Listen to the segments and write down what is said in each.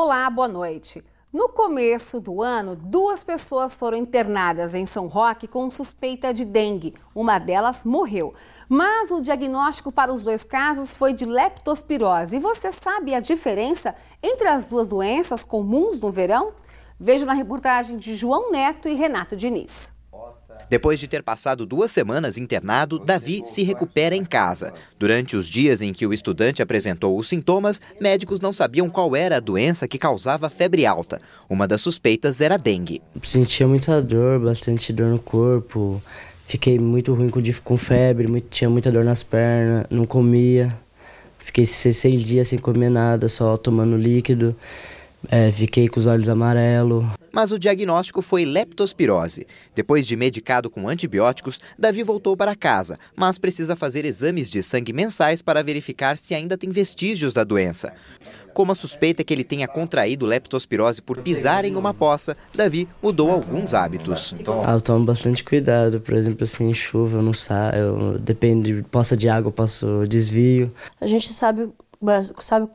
Olá, boa noite. No começo do ano, 2 pessoas foram internadas em São Roque com suspeita de dengue. Uma delas morreu. Mas o diagnóstico para os 2 casos foi de leptospirose. E você sabe a diferença entre as 2 doenças comuns no verão? Veja na reportagem de João Neto e Renato Diniz. Depois de ter passado 2 semanas internado, Davi se recupera em casa. Durante os dias em que o estudante apresentou os sintomas, médicos não sabiam qual era a doença que causava febre alta. Uma das suspeitas era a dengue. Sentia muita dor, bastante dor no corpo. Fiquei muito ruim com febre, tinha muita dor nas pernas, não comia. Fiquei 6 dias sem comer nada, só tomando líquido. Fiquei com os olhos amarelos. Mas o diagnóstico foi leptospirose. Depois de medicado com antibióticos, Davi voltou para casa, mas precisa fazer exames de sangue mensais para verificar se ainda tem vestígios da doença. Como a suspeita é que ele tenha contraído leptospirose por pisar em uma poça, Davi mudou alguns hábitos. Eu tomo bastante cuidado, por exemplo, assim, em chuva eu não saio, depende de poça de água, eu passo desvio. A gente sabe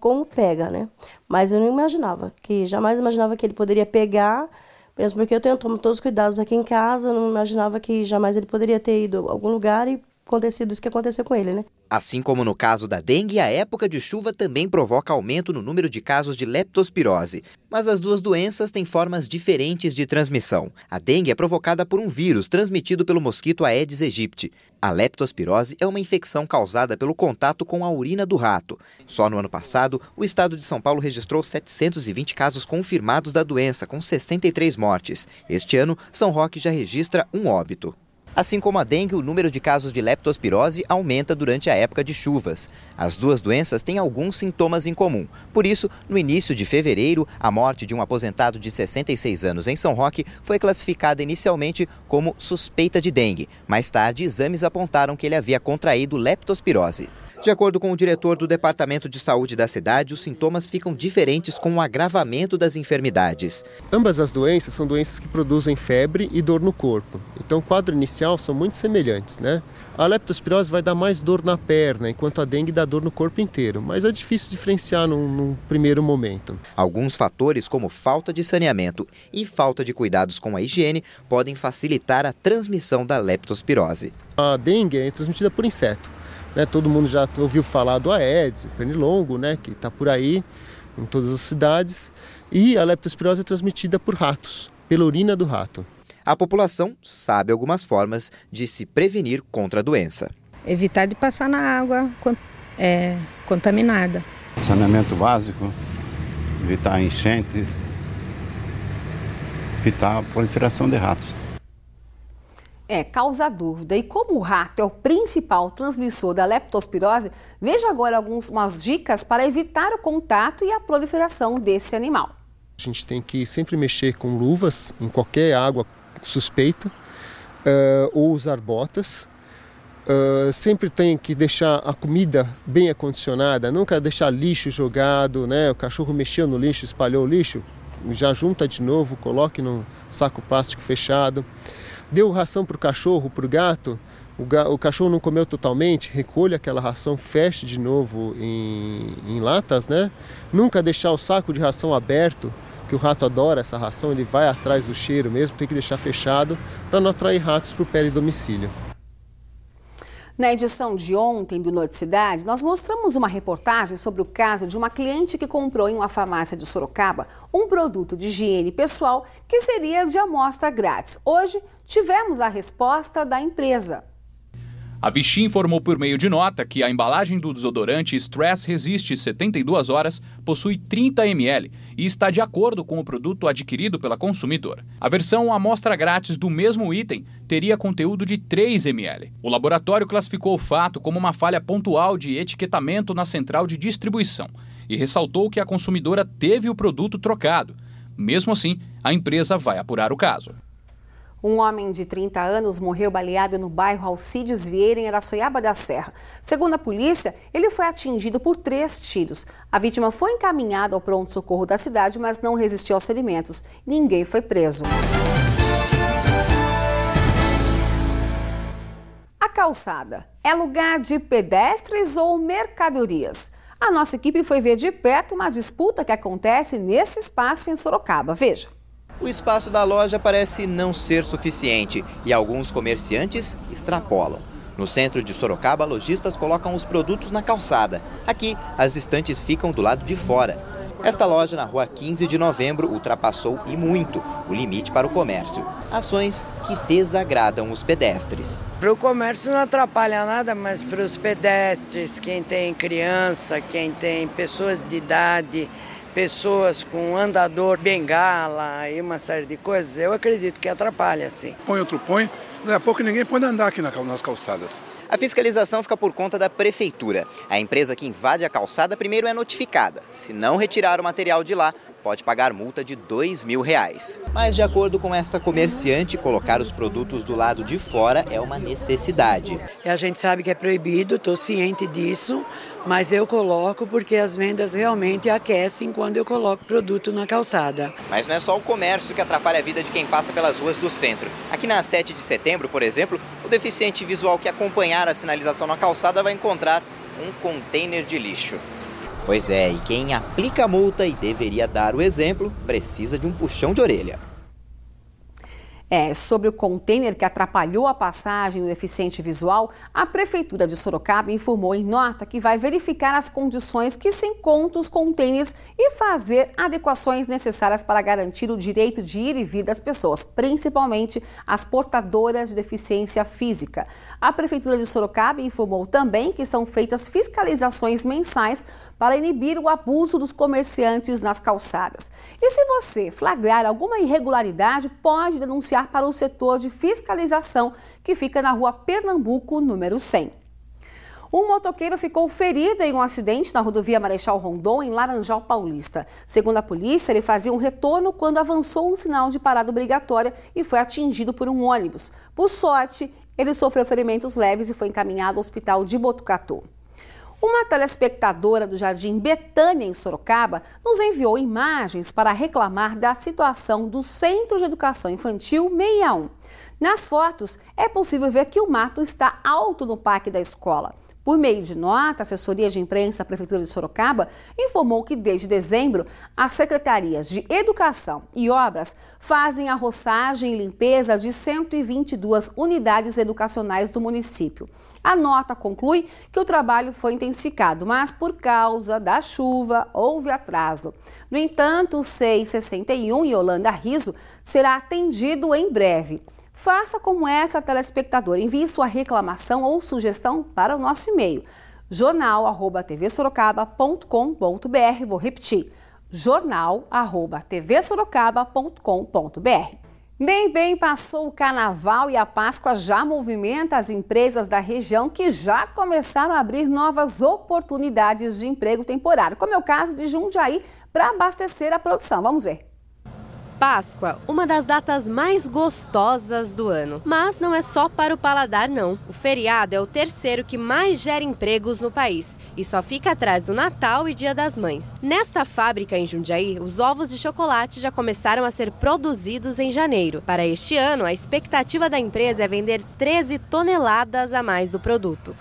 como pega, né? Mas eu não imaginava, jamais imaginava que ele poderia pegar, mesmo porque eu tomo todos os cuidados aqui em casa, não imaginava que jamais ele poderia ter ido a algum lugar e acontecido isso que aconteceu com ele, né? Assim como no caso da dengue, a época de chuva também provoca aumento no número de casos de leptospirose. Mas as 2 doenças têm formas diferentes de transmissão. A dengue é provocada por um vírus transmitido pelo mosquito Aedes aegypti. A leptospirose é uma infecção causada pelo contato com a urina do rato. Só no ano passado, o estado de São Paulo registrou 720 casos confirmados da doença, com 63 mortes. Este ano, São Roque já registra um óbito. Assim como a dengue, o número de casos de leptospirose aumenta durante a época de chuvas. As 2 doenças têm alguns sintomas em comum. Por isso, no início de fevereiro, a morte de um aposentado de 66 anos em São Roque foi classificada inicialmente como suspeita de dengue. Mais tarde, exames apontaram que ele havia contraído leptospirose. De acordo com o diretor do Departamento de Saúde da cidade, os sintomas ficam diferentes com o agravamento das enfermidades. Ambas as doenças são doenças que produzem febre e dor no corpo. Então, o quadro inicial são muito semelhantes, né? A leptospirose vai dar mais dor na perna, enquanto a dengue dá dor no corpo inteiro. Mas é difícil diferenciar num primeiro momento. Alguns fatores, como falta de saneamento e falta de cuidados com a higiene, podem facilitar a transmissão da leptospirose. A dengue é transmitida por inseto. Todo mundo já ouviu falar do Aedes, o pernilongo, que está por aí em todas as cidades. E a leptospirose é transmitida por ratos, pela urina do rato. A população sabe algumas formas de se prevenir contra a doença. Evitar de passar na água contaminada. Saneamento básico, evitar enchentes, evitar a proliferação de ratos. Causa dúvida. E como o rato é o principal transmissor da leptospirose, veja agora algumas dicas para evitar o contato e a proliferação desse animal. A gente tem que sempre mexer com luvas em qualquer água suspeita ou usar botas. Sempre tem que deixar a comida bem acondicionada, nunca deixar lixo jogado, O cachorro mexeu no lixo, espalhou o lixo, já junta de novo, coloque num saco plástico fechado. Deu ração para o cachorro, para o gato, o cachorro não comeu totalmente, recolha aquela ração, feche de novo em latas, Nunca deixar o saco de ração aberto, que o rato adora essa ração, ele vai atrás do cheiro mesmo, tem que deixar fechado para não atrair ratos para o peridomicílio. Na edição de ontem do Noite Cidade, nós mostramos uma reportagem sobre o caso de uma cliente que comprou em uma farmácia de Sorocaba um produto de higiene pessoal que seria de amostra grátis. Hoje, tivemos a resposta da empresa. A Vichy informou por meio de nota que a embalagem do desodorante Stress Resiste 72 horas possui 30 ml e está de acordo com o produto adquirido pela consumidora. A versão amostra grátis do mesmo item teria conteúdo de 3 ml. O laboratório classificou o fato como uma falha pontual de etiquetamento na central de distribuição e ressaltou que a consumidora teve o produto trocado. Mesmo assim, a empresa vai apurar o caso. Um homem de 30 anos morreu baleado no bairro Alcides Vieira, em Araçoiaba da Serra. Segundo a polícia, ele foi atingido por 3 tiros. A vítima foi encaminhada ao pronto-socorro da cidade, mas não resistiu aos ferimentos. Ninguém foi preso. A calçada é lugar de pedestres ou mercadorias? A nossa equipe foi ver de perto uma disputa que acontece nesse espaço em Sorocaba. Veja. O espaço da loja parece não ser suficiente e alguns comerciantes extrapolam. No centro de Sorocaba, lojistas colocam os produtos na calçada. Aqui, as estantes ficam do lado de fora. Esta loja na rua 15 de novembro ultrapassou e muito o limite para o comércio. Ações que desagradam os pedestres. Para o comércio não atrapalha nada, mas para os pedestres, quem tem criança, quem tem pessoas de idade, pessoas com andador, bengala e uma série de coisas, eu acredito que atrapalha, sim. Põe outro põe, daqui a pouco ninguém pode andar aqui nas calçadas. A fiscalização fica por conta da prefeitura. A empresa que invade a calçada primeiro é notificada. Se não retirar o material de lá, pode pagar multa de R$2.000. Mas, de acordo com esta comerciante, colocar os produtos do lado de fora é uma necessidade. E a gente sabe que é proibido, estou ciente disso, mas eu coloco porque as vendas realmente aquecem quando eu coloco produto na calçada. Mas não é só o comércio que atrapalha a vida de quem passa pelas ruas do centro. Aqui na 7 de setembro, por exemplo, o deficiente visual que acompanhar a sinalização na calçada vai encontrar um container de lixo. Pois é, e quem aplica a multa e deveria dar o exemplo, precisa de um puxão de orelha. Sobre o container que atrapalhou a passagem do deficiente visual, a Prefeitura de Sorocaba informou em nota que vai verificar as condições que se encontram os containers e fazer adequações necessárias para garantir o direito de ir e vir das pessoas, principalmente as portadoras de deficiência física. A Prefeitura de Sorocaba informou também que são feitas fiscalizações mensais para inibir o abuso dos comerciantes nas calçadas. E se você flagrar alguma irregularidade, pode denunciar para o setor de fiscalização, que fica na rua Pernambuco, número 100. Um motoqueiro ficou ferido em um acidente na rodovia Marechal Rondon, em Laranjal Paulista. Segundo a polícia, ele fazia um retorno quando avançou um sinal de parada obrigatória e foi atingido por um ônibus. Por sorte, ele sofreu ferimentos leves e foi encaminhado ao hospital de Botucatu. Uma telespectadora do Jardim Betânia, em Sorocaba, nos enviou imagens para reclamar da situação do Centro de Educação Infantil 61. Nas fotos, é possível ver que o mato está alto no parque da escola. Por meio de nota, a assessoria de imprensa da Prefeitura de Sorocaba informou que desde dezembro, as secretarias de Educação e Obras fazem a roçagem e limpeza de 122 unidades educacionais do município. A nota conclui que o trabalho foi intensificado, mas por causa da chuva houve atraso. No entanto, o 661 e Yolanda Riso será atendido em breve. Faça como essa telespectadora, envie sua reclamação ou sugestão para o nosso e-mail, jornal@tvsorocaba.com.br. Vou repetir, jornal@tvsorocaba.com.br. Bem, passou o Carnaval e a Páscoa já movimenta as empresas da região que já começaram a abrir novas oportunidades de emprego temporário, como é o caso de Jundiaí, para abastecer a produção. Vamos ver. Páscoa, uma das datas mais gostosas do ano. Mas não é só para o paladar, não. O feriado é o terceiro que mais gera empregos no país e só fica atrás do Natal e Dia das Mães. Nesta fábrica em Jundiaí, os ovos de chocolate já começaram a ser produzidos em janeiro. Para este ano, a expectativa da empresa é vender 13 toneladas a mais do produto.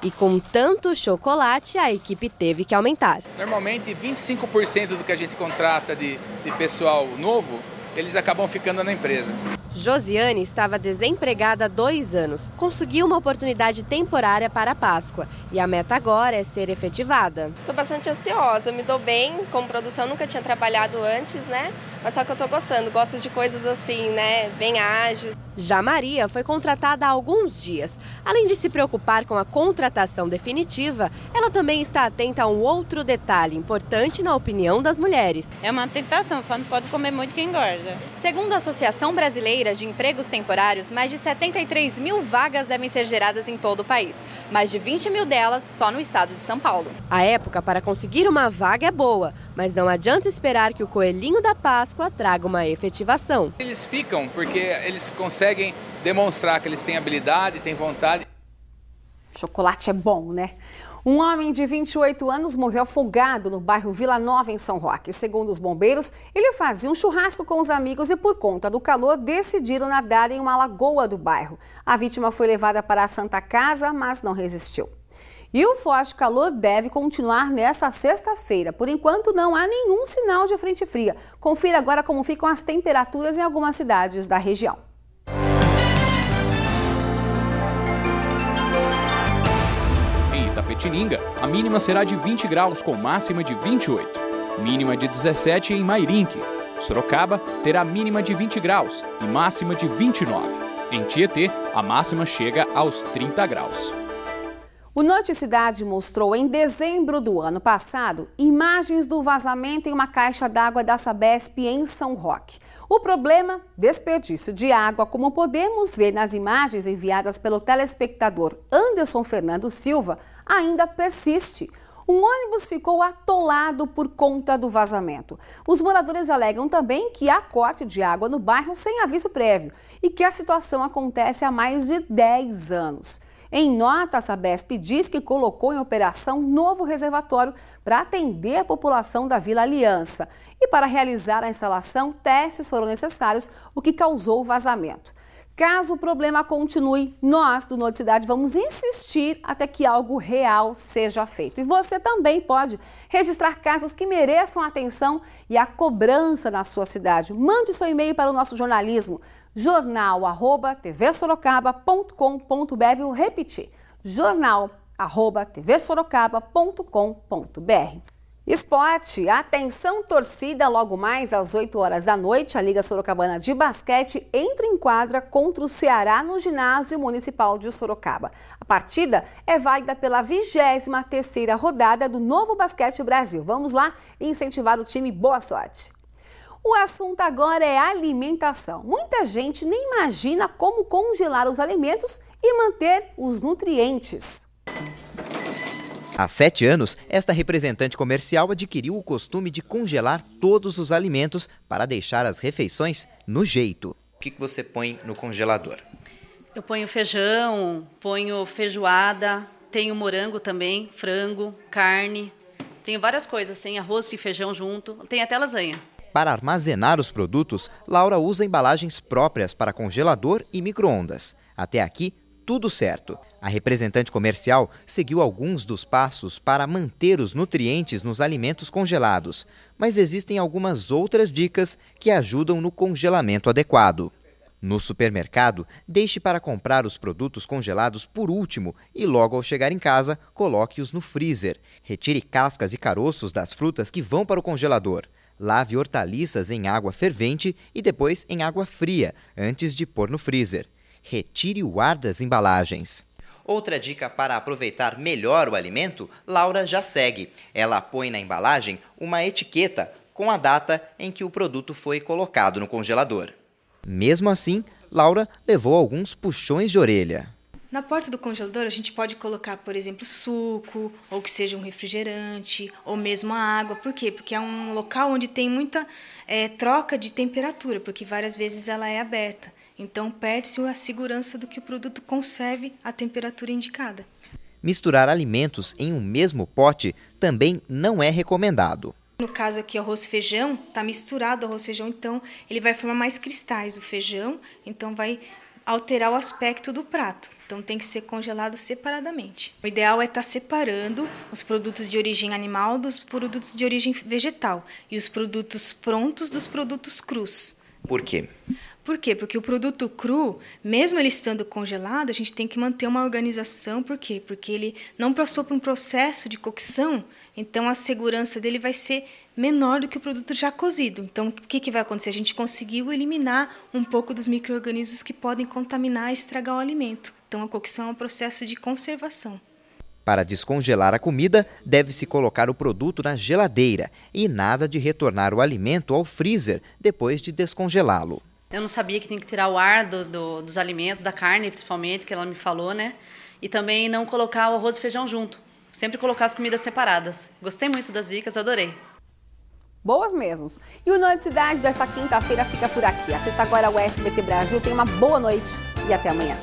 E com tanto chocolate, a equipe teve que aumentar. Normalmente, 25% do que a gente contrata de pessoal novo, eles acabam ficando na empresa. Josiane estava desempregada há 2 anos. Conseguiu uma oportunidade temporária para a Páscoa e a meta agora é ser efetivada. Estou bastante ansiosa, me dou bem com produção, nunca tinha trabalhado antes, né? Mas só que eu estou gostando, gosto de coisas assim, né? Bem ágeis. Já Maria foi contratada há alguns dias. Além de se preocupar com a contratação definitiva, ela também está atenta a um outro detalhe importante na opinião das mulheres. É uma tentação, só não pode comer muito que engorda. Segundo a Associação Brasileira de Empregos Temporários, mais de 73 mil vagas devem ser geradas em todo o país. Mais de 20 mil delas só no estado de São Paulo. A época para conseguir uma vaga é boa, mas não adianta esperar que o coelhinho da Páscoa traga uma efetivação. Eles ficam porque eles conseguem demonstrar que eles têm habilidade, têm vontade. Chocolate é bom, né? Um homem de 28 anos morreu afogado no bairro Vila Nova, em São Roque. Segundo os bombeiros, ele fazia um churrasco com os amigos e, por conta do calor, decidiram nadar em uma lagoa do bairro. A vítima foi levada para a Santa Casa, mas não resistiu. E o forte calor deve continuar nesta sexta-feira. Por enquanto, não há nenhum sinal de frente fria. Confira agora como ficam as temperaturas em algumas cidades da região. Em Itapetininga, a mínima será de 20 graus com máxima de 28. Mínima de 17 em Mairinque. Sorocaba terá mínima de 20 graus e máxima de 29. Em Tietê, a máxima chega aos 30 graus. O Noticidade mostrou em dezembro do ano passado imagens do vazamento em uma caixa d'água da Sabesp em São Roque. O problema, desperdício de água, como podemos ver nas imagens enviadas pelo telespectador Anderson Fernando Silva, ainda persiste. Um ônibus ficou atolado por conta do vazamento. Os moradores alegam também que há corte de água no bairro sem aviso prévio e que a situação acontece há mais de 10 anos. Em nota, a Sabesp diz que colocou em operação novo reservatório para atender a população da Vila Aliança. E para realizar a instalação, testes foram necessários, o que causou o vazamento. Caso o problema continue, nós do Noticidade vamos insistir até que algo real seja feito. E você também pode registrar casos que mereçam atenção e a cobrança na sua cidade. Mande seu e-mail para o nosso jornalismo, jornal@tvsorocaba.com.br. Vou repetir, jornal@tvsorocaba.com.br. Esporte, atenção torcida, logo mais às 8 horas da noite, a Liga Sorocabana de Basquete entra em quadra contra o Ceará no ginásio municipal de Sorocaba. A partida é válida pela 23ª rodada do Novo Basquete Brasil. Vamos lá incentivar o time, boa sorte! O assunto agora é alimentação. Muita gente nem imagina como congelar os alimentos e manter os nutrientes. Há 7 anos, esta representante comercial adquiriu o costume de congelar todos os alimentos para deixar as refeições no jeito. O que você põe no congelador? Eu ponho feijão, ponho feijoada, tenho morango também, frango, carne. Tenho várias coisas, tem arroz e feijão junto, tem até lasanha. Para armazenar os produtos, Laura usa embalagens próprias para congelador e micro-ondas. Até aqui, tudo certo. A representante comercial seguiu alguns dos passos para manter os nutrientes nos alimentos congelados, mas existem algumas outras dicas que ajudam no congelamento adequado. No supermercado, deixe para comprar os produtos congelados por último e logo ao chegar em casa, coloque-os no freezer. Retire cascas e caroços das frutas que vão para o congelador. Lave hortaliças em água fervente e depois em água fria, antes de pôr no freezer. Retire o ar das embalagens. Outra dica para aproveitar melhor o alimento, Laura já segue. Ela põe na embalagem uma etiqueta com a data em que o produto foi colocado no congelador. Mesmo assim, Laura levou alguns puxões de orelha. Na porta do congelador a gente pode colocar, por exemplo, suco, ou que seja um refrigerante, ou mesmo a água. Por quê? Porque é um local onde tem muita troca de temperatura, porque várias vezes ela é aberta. Então, perde-se a segurança do que o produto conserve a temperatura indicada. Misturar alimentos em um mesmo pote também não é recomendado. No caso aqui, arroz e feijão, está misturado o arroz e feijão, então ele vai formar mais cristais. O feijão, então, vai alterar o aspecto do prato. Então, tem que ser congelado separadamente. O ideal é estar separando os produtos de origem animal dos produtos de origem vegetal e os produtos prontos dos produtos crus. Por quê? Por quê? Porque o produto cru, mesmo ele estando congelado, a gente tem que manter uma organização. Por quê? Porque ele não passou por um processo de cocção, então a segurança dele vai ser menor do que o produto já cozido. Então, o que vai acontecer? A gente conseguiu eliminar um pouco dos micro-organismos que podem contaminar e estragar o alimento. Então, a cocção é um processo de conservação. Para descongelar a comida, deve-se colocar o produto na geladeira e nada de retornar o alimento ao freezer depois de descongelá-lo. Eu não sabia que tem que tirar o ar dos alimentos, da carne principalmente, que ela me falou, né? E também não colocar o arroz e feijão junto. Sempre colocar as comidas separadas. Gostei muito das dicas, adorei. Boas mesmo. E o Noticidade desta quinta-feira fica por aqui. Assista agora o SBT Brasil. Tenha uma boa noite e até amanhã.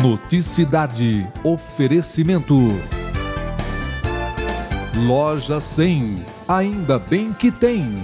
Noticidade. Oferecimento. Loja 100. Ainda bem que tem.